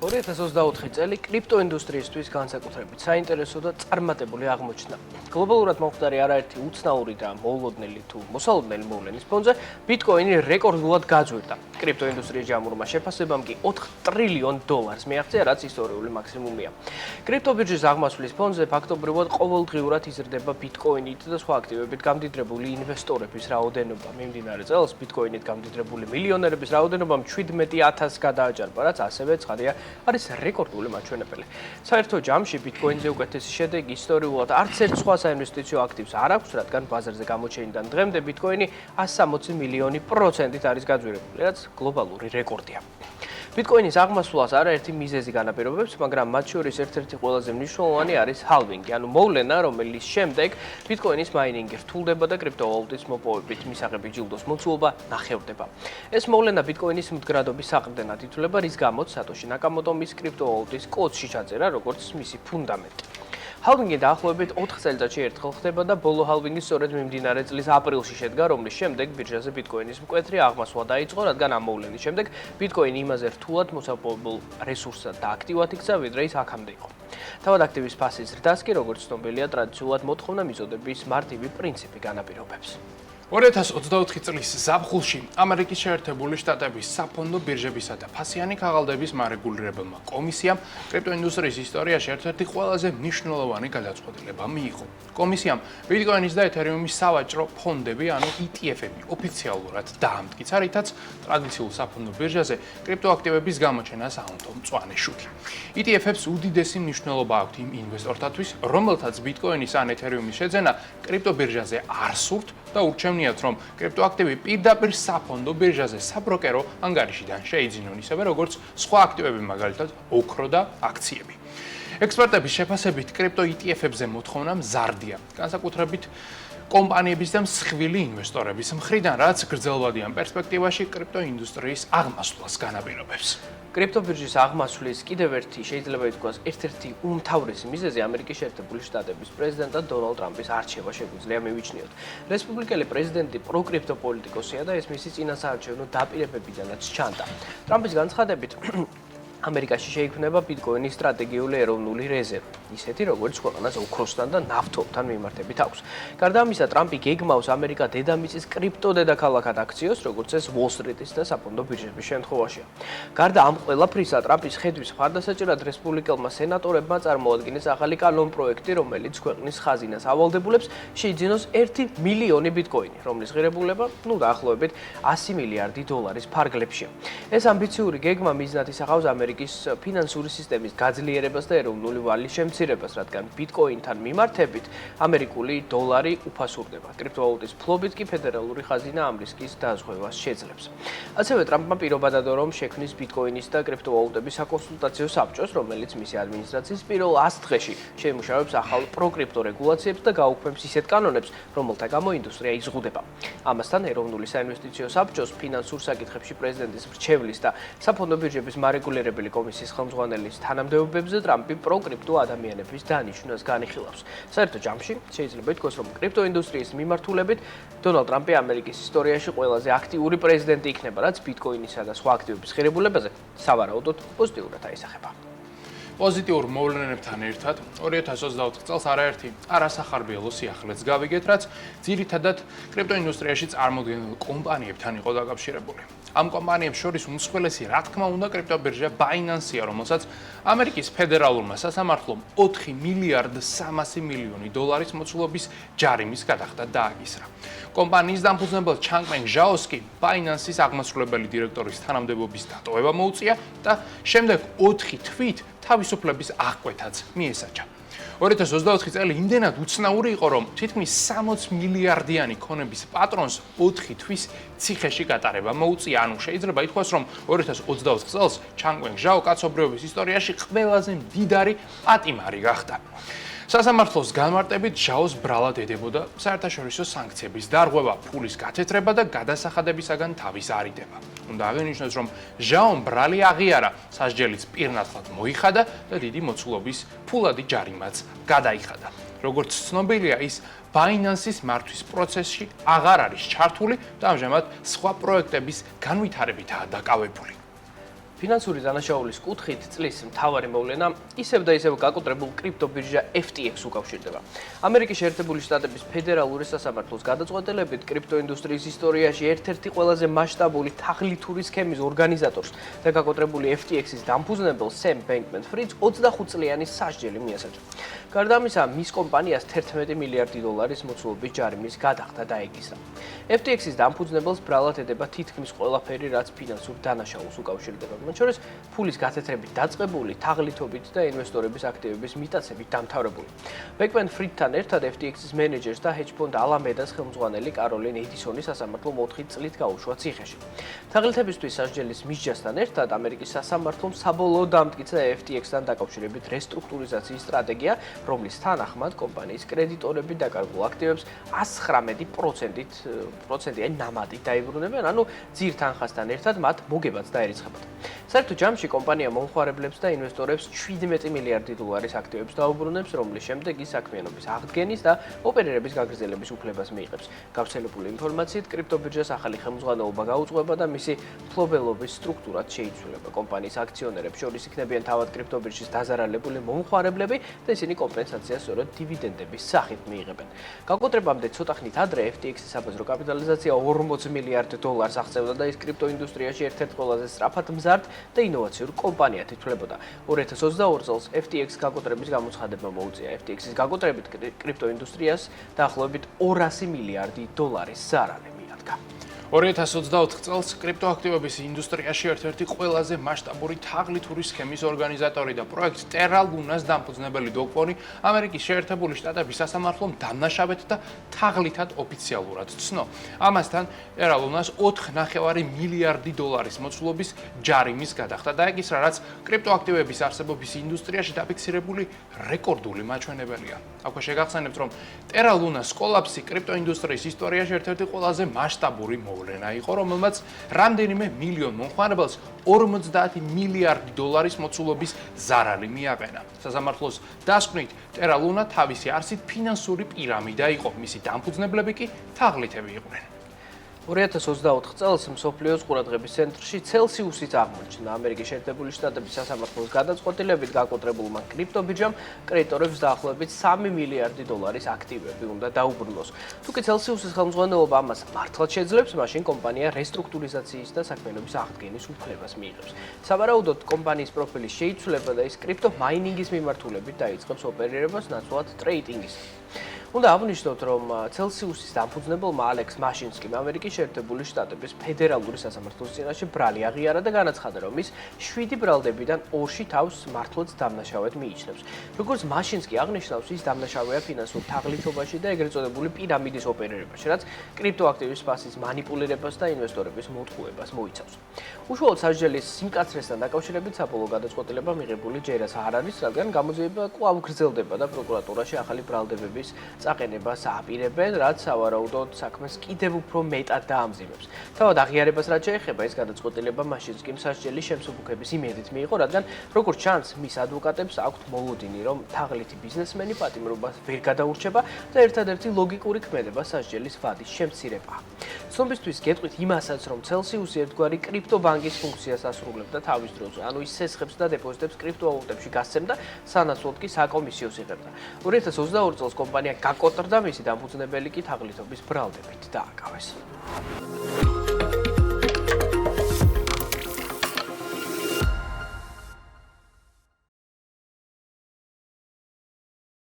2024 წელი კრიპტოინდუსტრიისთვის განსაკუთრებით საინტერესო და წარმატებული აღმოჩნდა. გლობალურად მომხდარი არაერთი უცნაური და მოულოდნელი თუ მოსალოდნელი მოვლენის ფონზე ბიტკოინი რეკორდულად გაძვირდა. კრიპტოინდუსტრიის ჯამურმა შეფასებამ კი $4 ტრილიონ მიაღწია, რაც ისტორიული მაქსიმუმია. კრიპტობირჟის აღმასვლის ფონზე ფაქტობრივად ყოველდღიურად იზრდება ბიტკოინით და სხვა აქტივებით გამდიდრებული ინვესტორების რაოდენობა. მიმდინარე წელს ბიტკოინით გამდიდრებული მილიონერების რაოდენობამ 17,000 გადააჭარბა, რაც ასევე ცხადია არის რეკორდული მაჩვენებელი. საერთო ჯამში ბიტკოინზე უკეთესი შედეგი ისტორიულად არც ერთ სხვა საინვესტიციო აქტივს არ აქვს, რადგან ბაზარზე გამოჩენიდან დღემდე ბიტკოინი 160 მილიონი პროცენტით არის გაძვირებული, რაც გლობალური რეკორდია. ბიტკოინის აღმასვლას არაერთი მიზეზი განაპირობებს, მაგრამ მათ შორის ერთ-ერთი ყველაზე მნიშვნელოვანი არის ჰალვინგი, ანუ მოვლენა, რომელიც შემდეგ ბიტკოინის მაინინგი რთულდება და კრიპტოვალუტის მოპოვებით მისაღები ჯილდოს მოცულობა ნახევრდება. ეს მოვლენა ბიტკოინის მდგრადობის საყრდენად ითვლება, რის გამოც სატოში ნაკამოტომ ის კრიპტოვალუტის კოდში ჩაწერა, როგორც მისი ფუნდამენტი. ჰალვინგი დაახლოებით 4 წელიწადში ერთხელ ხდება და ბოლო ჰალვინგი სწორედ მიმდინარე წლის აპრილში შედგა, რომლის შემდეგ ბირჟაზე ბიტკოინის მკვეთრი აღმასვლა დაიწყო, რადგან ამ მოვლენის შემდეგ ბიტკოინი იმაზე რთულად მოსაპოვებელ რესურსად და აქტივად იქცა, ვიდრე ის აქამდე იყო. თავად აქტივის ფასის ზრდას კი, როგორც ცნობილია, ტრადიციულად მოთხოვნა მიზოდების მარტივი პრინციპი განაპირობებს. 2024 წლის ზაფხულში ამერიკის შეერთებული შტატების საფონდო ბირჟებისა და ფასიანი ქაღალდების მარეგულირებელმა კომისიამ კრიპტოინდუსტრიის ისტორიაში ერთ-ერთი ყველაზე მნიშვნელოვანი გადაწყვეტილება მიიღო. კომისიამ ბიტკოინის და ეთერიუმის სავაჭრო ფონდები, ანუ ETF-ები ოფიციალურად დაამტკიცა, რითაც ტრადიციულ საფონდო ბირჟაზე კრიპტოაქტივების გამოჩენას აუნთო მწვანე შუქი. ETF-ებს უდიდესი მნიშვნელობა აქვთ იმ ინვესტორთათვის, რომელთაც ბიტკოინის ან ეთერიუმის შეძენა კრიპტობირჟაზე არ სურთ და ურჩევნიათ, რომ კრიპტოაქტივი პირდაპირ საფონდო ბირჟაზე საბროკერო ანგარიშიდან შეიძინონ, ისევე როგორც სხვა აქტივები, მაგალითად ოქრო და აქციები. ექსპერტების შეფასებით კრიპტო ETF-ებზე მოთხოვნა მზარდია, განსაკუთრებით კომპანიების და მსხვილი ინვესტორების მხრიდან, რაც გრძელვადიან პერსპექტივაში კრიპტოინდუსტრიის აღმასვლას განაპირობებს. კრიპტობირჟის აღმასვლის კიდევ ერთი შეიძლება ითქვას ერთ-ერთი უმთავრესი მიზეზი ამერიკის შეერთებული შტატების პრეზიდენტად დონალდ ტრამპის არჩევა შეგვიძლია მივიჩნიოთ. რესპუბლიკელი პრეზიდენტი პროკრიპტო პოლიტიკოსია და ეს მისი წინასაარჩევნო დაპირებებიდანაც ჩანდა. ტრამპის განცხადებით ამერიკაში შეიქმნება ბიტკოინის სტრატეგიული ეროვნული რეზერვი, ისეთი როგორც ქვეყანას ოქროსთან და ნავთობთან მიმართებით აქვს. გარდა ამისა, ტრამპი გეგმავს ამერიკა დედამიწის კრიპტო დედაქალაქად აქციოს, როგორც ეს უოლ-სტრიტის და საფონდო ბირჟების შემთხვევაშია. გარდა ამ ყველაფრისა, ტრამპის ხედვის მხარდასაჭერად რესპუბლიკელმა სენატორებმა წარმოადგინეს ახალი კანონპროექტი, რომელიც ქვეყნის ხაზინას ავალდებულებს შეიძინოს 1 მილიონი ბიტკოინი, რომლის ღირებულება, დაახლოებით $100 მილიარდი ფარგლებშია. ეს ამბიციური გეგმა მიზნად ისახავს ამერიკის ფინანსური სისტემის გაძლიერებას და ეროვნული ვალის შემცირებას, რადგან ბიტკოინთან მიმართებით ამერიკული დოლარი უფასურდება. კრიპტოვალუტის ფლობით კი ფედერალური ხაზინა ამ რისკის დაზღვევას შეძლებს. ასევე ტრამპმა პირობა დადო, რომ შექმნის ბიტკოინის და კრიპტოვალუტების საკონსულტაციო საბჭოს, რომელიც მისი ადმინისტრაციის პირველ 100 დღეში შეიმუშავებს ახალ პროკრიპტო რეგულაციებს და გაუქმებს ისეთ კანონებს, რომელთა გამო ინდუსტრია იზღუდება. ამასთან ეროვნული საინვესტიციო საბჭოს ფინანსურ საკითხებში პრეზიდენტის მრჩევლის და საფონდო ბირჟების მარეგულირებელი კომისიის ხელმძღვანელის თანამდებობებზე ტრამპი პროკრიპტო ადამიანების დანიშვნას განიხილავს. საერთო ჯამში შეიძლება ითქვას, რომ კრიპტოინდუსტრიის მიმართულებით დონალდ ტრამპი ამერიკის ისტორიაში ყველაზე აქტიური პრეზიდენტი იქნება, რაც ბიტკოინისა და სხვა აქტივების ღირებულებაზე სავარაუდოდ პოზიტიურად აისახება. პოზიტიურ მოვლენებთან ერთად 2024 წელს არაერთი არასახარბიელო სიახლეც გავიგეთ, რაც ძირითადად კრიპტოინდუსტრიაში წარმოდგენილ კომპანიებთან იყო დაკავშირებული. ამ კომპანიებს შორის უმსხვილესი, რა თქმა უნდა, კრიპტობირჟა Binance-ია, რომელსაც ამერიკის ფედერალურმა სასამართლომ $4 მილიარდ 300 მილიონი მოცულობის ჯარიმის გადახდა დააკისრა. კომპანიის დამფუძნებელ ჩანგმენ ჟაოს კი Binance-ის აღმასრულებელი დირექტორის თანამდებობის დატოვება მოუწია და შემდეგ 4 თვით თავისუფლების აღკვეთაც მიესაჯა. 2024 წელი იმდენად უცნაური იყო, რომ თითქმის 60 მილიარდიანი ქონების პატრონს 4 თვის ციხეში გატარება მოუწია. ანუ შეიძლება ითქვას, რომ 2024 წელს ჩანგმენ ჟაო კაცობრიობის ისტორიაში ყველაზე მდიდარი პატიმარი გახდა. სასამართლოს განმარტებით ჟაოს ბრალად ედებოდა საერთაშორისო სანქციების დარღვევა, ფულის გათეთრება და გადასახადებისაგან თავის არიდება. უნდა აღინიშნოს, რომ ჟაომ ბრალი აღიარა, სასჯელიც პირნათლად მოიხადა და დიდი მოცულობის ფულადი ჯარიმაც გადაიხადა. როგორც ცნობილია, ის Binance-ის მართვის პროცესში აღარ არის ჩართული და ამჟამად სხვა პროექტების განვითარებითაა დაკავებული. ფინანსური დანაშაულის კუთხით წლის მთავარი მოვლენა ისევ და ისევ გაკოტრებულ კრიპტობირჟა FTX უკავშირდება. ამერიკის შეერთებული შტატების ფედერალური სასამართლოს გადაწყვეტილებით კრიპტოინდუსტრიის ისტორიაში ერთ-ერთი ყველაზე მასშტაბური თაღლითური სქემის ორგანიზატორს და გაკოტრებული FTX-ის დამფუძნებელს სემ ბენკმენ-ფრიდს 25 წლიანი სასჯელი მიასაჯა. გარდა ამისა, მის კომპანიას 11 მილიარდი დოლარის მოცულობის ჯარიმის გადახდა დაეკისრა. FTX-ის დამფუძნებელს ბრალად ედება თითქმის ყველაფერი, რაც ფინანსურ დანაშაულს უკავშირდება. მათ შორის ფულის გათეთრებით დაწყებული, თაღლითობით და ინვესტორების აქტივების მიტაცებით დამთავრებული. ბენკმენ-ფრიდთან ერთად FTX-ის მენეჯერს და ჰეჯ-ფონდ ალამედას ხელმძღვანელი კაროლინ ედისონი სასამართლომ 4 წლით გაუშვა ციხეში. თაღლითებისთვის სასჯელის მისჯასთან ერთად ამერიკის სასამართლომ საბოლოოდ დამტკიცა FTX-თან დაკავშირებით რესტრუქტურიზაციის სტრატეგია, რომლის თანახმად კომპანიის კრედიტორები დაკარგულ აქტივებს 109%-იანი ნამატით დაიბრუნებენ, ანუ ძირ თანხასთან ერთად მათ მოგებაც დაერიცხებათ. საერთო ჯამში კომპანია მომხმარებლებს და ინვესტორებს 17 მილიარდი დოლარის აქტივებს დაუბრუნებს, რომლის შემდეგ ის საქმიანობის აღდგენის და ოპერირების გაგრძელების უფლებას მიიღებს. გავრცელებული ინფორმაციით, კრიპტობირჟას ახალი ხელმძღვანელობა გაუწყვება და მისი მფლობელობის სტრუქტურაც შეიცვლება. კომპანიის აქციონერებს შორის იქნებიან თავად კრიპტობირჟის დაზარალებული მომხმარებლები და ისინი კომპენსაციას სწორედ დივიდენდების სახით მიიღებენ. გაკოტრებამდე ცოტა ხნით ადრე FTX-ის საბაზრო კაპიტალიზაცია 40 მილიარდ დოლარს აღწევდა და ის კრიპტოინდუსტრიაში ერთ-ერთ ყველაზე სწრაფად მზარდ და ინოვაციურ კომპანიად ითვლებოდა. 2022 წელს FTX გაკოტრების გამოცხადება მოუწია. FTX-ის გაკოტრებით კრიპტოინდუსტრიას დაახლოებით 200 მილიარდი დოლარის ზარალი მიადგა. 2024 წელს კრიპტოაქტივების ინდუსტრიაში ერთ-ერთი ყველაზე მასშტაბური თაღლითური სქემის ორგანიზატორი და პროექტ Terra Luna's დამფუძნებელი დოქტორი ამერიკის შეერთებული შტატების სასამართლომ დამნაშავედ და თაღლითად ოფიციალურად ცნო. ამასთან Terra Luna's 4.5 მილიარდი დოლარის მოცულობის ჯარიმის გადახდა დაეკისრა, რაც კრიპტოაქტივების არსებობის ინდუსტრიაში დაფიქსირებული რეკორდული მაჩვენებელია. აქვე შეგახსენებთ, რომ Terra Luna's კოლაფსი კრიპტოინდუსტრიის ისტორიაში ერთ-ერთი ყველაზე მასშტაბური მოვლენა იყო, რომელმაც რამდენიმე მილიონ მომხმარებელს 50 მილიარდი დოლარის მოცულობის ზარალი მიაყენა. სასამართლოს დასკვნით, Terra Luna თავისი არსით ფინანსური პირამიდა იყო, მისი დამფუძნებლები კი თაღლითები იყვნენ. 2024 წელს მსოფლიოს ყურადღების ცენტრში Celsius-იც აღმოჩნდა. ამერიკის შეერთებული შტატების სასამართლოს გადაწყვეტილებით გაკოტრებულმა კრიპტობირჟამ კრედიტორებს დაახლოებით 3 მილიარდი დოლარის აქტივები უნდა დაუბრუნოს. თუკი Celsius-ის ხელმძღვანელობა ამას მართლაც შეძლებს, მაშინ კომპანია რესტრუქტურიზაციის და საქმიანობის აღდგენის უფლებას მიიღებს. სავარაუდოდ კომპანიის პროფილი შეიცვლება და ის კრიპტო მაინინგის მიმართულებით დაიწყებს ოპერირებას ნაცვლად ტრეიდინგის. უნდა აღნიშნოთ, რომ Celsius-ის დამფუძნებელმა ალექს მაშინსკიმ ამერიკის შეერთებული შტატების ფედერალური სასამართლოს წინაშე ბრალი აღიარა და განაცხადა, რომ ის 7 ბრალდებიდან 2-ში თავს მართლაც დამნაშავედ მიიჩნევს. როგორც მაშინსკი აღნიშნავს, ის დამნაშავეა ფინანსურ თაღლითობაში და ეგრეთ წოდებული პირამიდის ოპერირებაში, რაც კრიპტოაქტივის ფასის მანიპულირებას და ინვესტორების მოტყუებას მოიცავს. უშუალოდ სასჯელის სიმკაცრესთან დაკავშირებით საბოლოო გადაწყვეტილება მიღებული ჯერაც არ არის, რადგან გამოძიება კვლავ გრძელდება და პროკურატურაში ახალი ბრალდებების წაყენებას აპირებენ, რაც სავარაუდოდ საქმეს კიდევ უფრო მეტად დაამზიმებს. თავად აღიარებას რაც შეეხება, ეს გადაწყვეტილება მაშინსკიმ სასჯელის შემსუბუქების იმედით მიიღო, რადგან როგორც ჩანს, მის ადვოკატებს აქვთ მოლოდინი, რომ თაღლითი ბიზნესმენი პატიმრობას ვერ გადაურჩება და ერთადერთი ლოგიკური ქმედება სასჯელის ვადის შემცირებაა. ცნობისთვის გეტყვით იმასაც, რომ Celsius-ი ერთგვარი კრიპტობანკის ფუნქციას ასრულებდა თავის დროზე, ანუ ის სესხებს და დეპოზიტებს კრიპტოვალუტებში გასცემდა, სანაცვლოდ კი საკომისიოს იღებდა. 2022 წელს კომპანია გაკოტრდა, მისი დამფუძნებელი კი თაღლითობის ბრალდებით დააკავეს.